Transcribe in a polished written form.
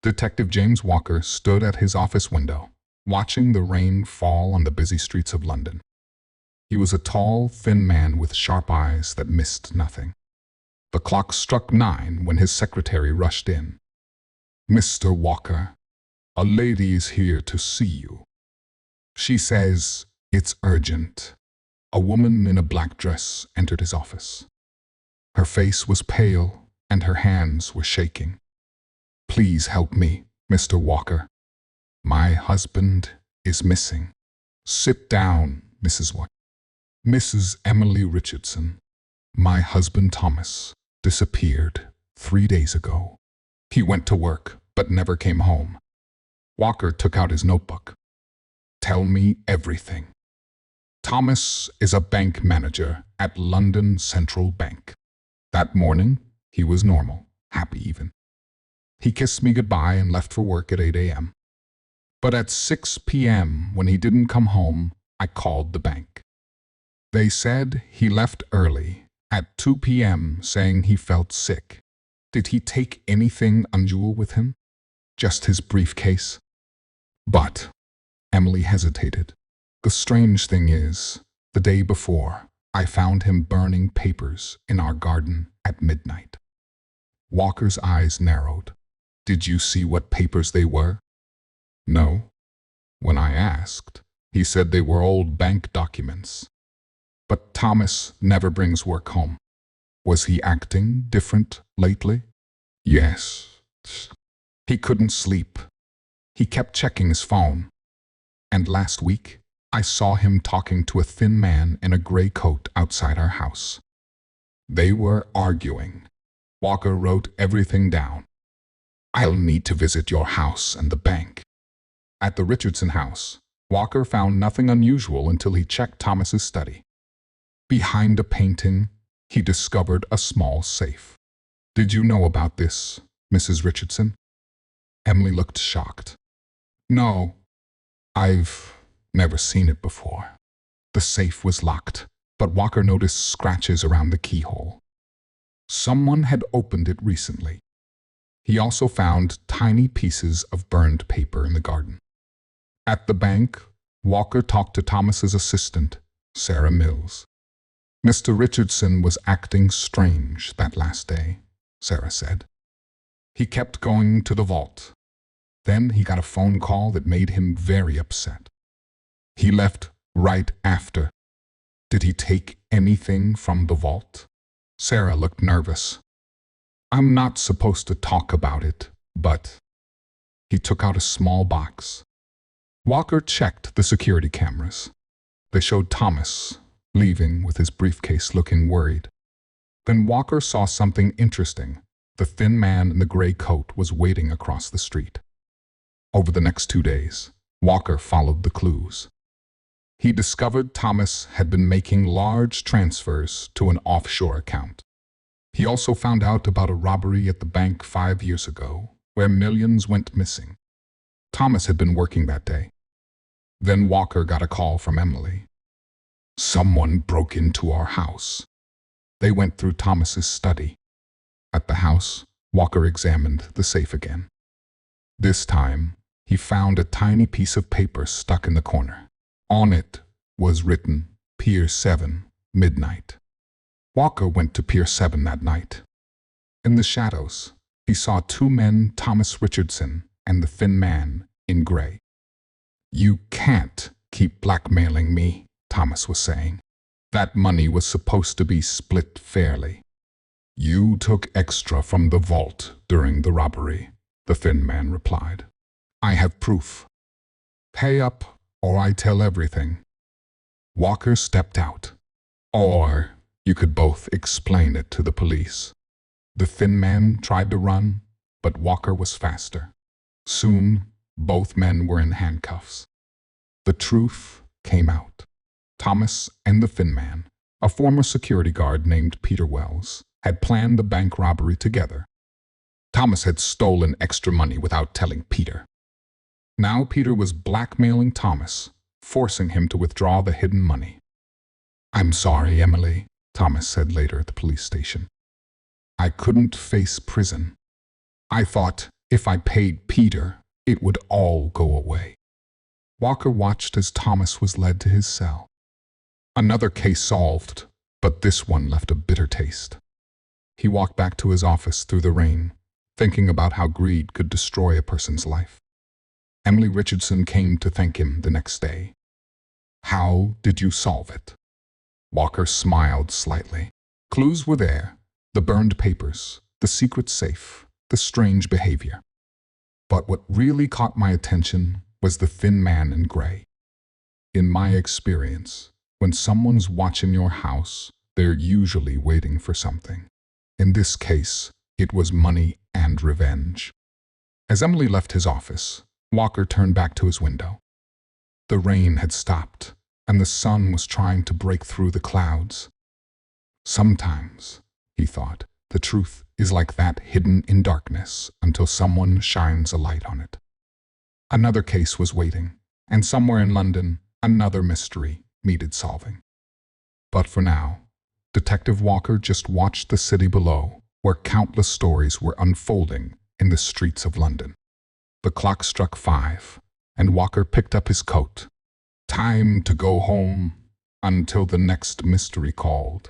Detective James Walker stood at his office window, watching the rain fall on the busy streets of London. He was a tall, thin man with sharp eyes that missed nothing. The clock struck 9 when his secretary rushed in. "Mr. Walker, a lady is here to see you. She says it's urgent." A woman in a black dress entered his office. Her face was pale and her hands were shaking. "Please help me, Mr. Walker. My husband is missing." "Sit down, Mrs. Walker." "Mrs. Emily Richardson. My husband Thomas disappeared 3 days ago. He went to work but never came home." Walker took out his notebook. "Tell me everything." "Thomas is a bank manager at London Central Bank. That morning, he was normal, happy even. He kissed me goodbye and left for work at 8 a.m. But at 6 p.m., when he didn't come home, I called the bank. They said he left early at 2 p.m. saying he felt sick. Did he take anything unusual with him? Just his briefcase?" "But," Emily hesitated, "the strange thing is, the day before, I found him burning papers in our garden at midnight." Walker's eyes narrowed. "Did you see what papers they were?" "No." When I asked, he said they were old bank documents. "But Thomas never brings work home. Was he acting different lately?" "Yes." "He couldn't sleep. He kept checking his phone. And last week, I saw him talking to a thin man in a gray coat outside our house. They were arguing." Walker wrote everything down. "I'll need to visit your house and the bank." At the Richardson house, Walker found nothing unusual until he checked Thomas's study. Behind a painting, he discovered a small safe. "Did you know about this, Mrs. Richardson?" Emily looked shocked. "No, I've never seen it before." The safe was locked, but Walker noticed scratches around the keyhole. Someone had opened it recently. He also found tiny pieces of burned paper in the garden. At the bank, Walker talked to Thomas's assistant, Sarah Mills. "Mr. Richardson was acting strange that last day," Sarah said. "He kept going to the vault. Then he got a phone call that made him very upset. He left right after." "Did he take anything from the vault?" Sarah looked nervous. "I'm not supposed to talk about it, but..." He took out a small box. Walker checked the security cameras. They showed Thomas leaving with his briefcase looking worried. Then Walker saw something interesting. The thin man in the gray coat was waiting across the street. Over the next 2 days, Walker followed the clues. He discovered Thomas had been making large transfers to an offshore account. He also found out about a robbery at the bank 5 years ago, where millions went missing. Thomas had been working that day. Then Walker got a call from Emily. "Someone broke into our house." They went through Thomas's study. At the house, Walker examined the safe again. This time, he found a tiny piece of paper stuck in the corner. On it was written, "Pier 7, midnight." Walker went to Pier 7 that night. In the shadows, he saw 2 men, Thomas Richardson and the thin man in gray. "You can't keep blackmailing me," Thomas was saying. "That money was supposed to be split fairly." "You took extra from the vault during the robbery," the thin man replied. "I have proof. Pay up or I tell everything." Walker stepped out. "Or you could both explain it to the police." The thin man tried to run, but Walker was faster. Soon, both men were in handcuffs. The truth came out. Thomas and the thin man, a former security guard named Peter Wells, had planned the bank robbery together. Thomas had stolen extra money without telling Peter. Now Peter was blackmailing Thomas, forcing him to withdraw the hidden money. "I'm sorry, Emily," Thomas said later at the police station. "I couldn't face prison. I thought If I paid Peter, it would all go away. Walker watched as Thomas was led to his cell. Another case solved, but this one left a bitter taste. He walked back to his office through the rain, thinking about how greed could destroy a person's life. Emily Richardson came to thank him the next day. "How did you solve it?" Walker smiled slightly. Clues were there: the burned papers, the secret safe, the strange behavior. But what really caught my attention was the thin man in gray. In my experience, when someone's watching your house, they're usually waiting for something. In this case, it was money and revenge. As Emily left his office, Walker turned back to his window. The rain had stopped, and the sun was trying to break through the clouds. Sometimes, he thought, the truth is like that, hidden in darkness until someone shines a light on it. Another case was waiting, and somewhere in London, another mystery needed solving. But for now, Detective Walker just watched the city below, where countless stories were unfolding in the streets of London. The clock struck 5, and Walker picked up his coat. Time to go home until the next mystery called.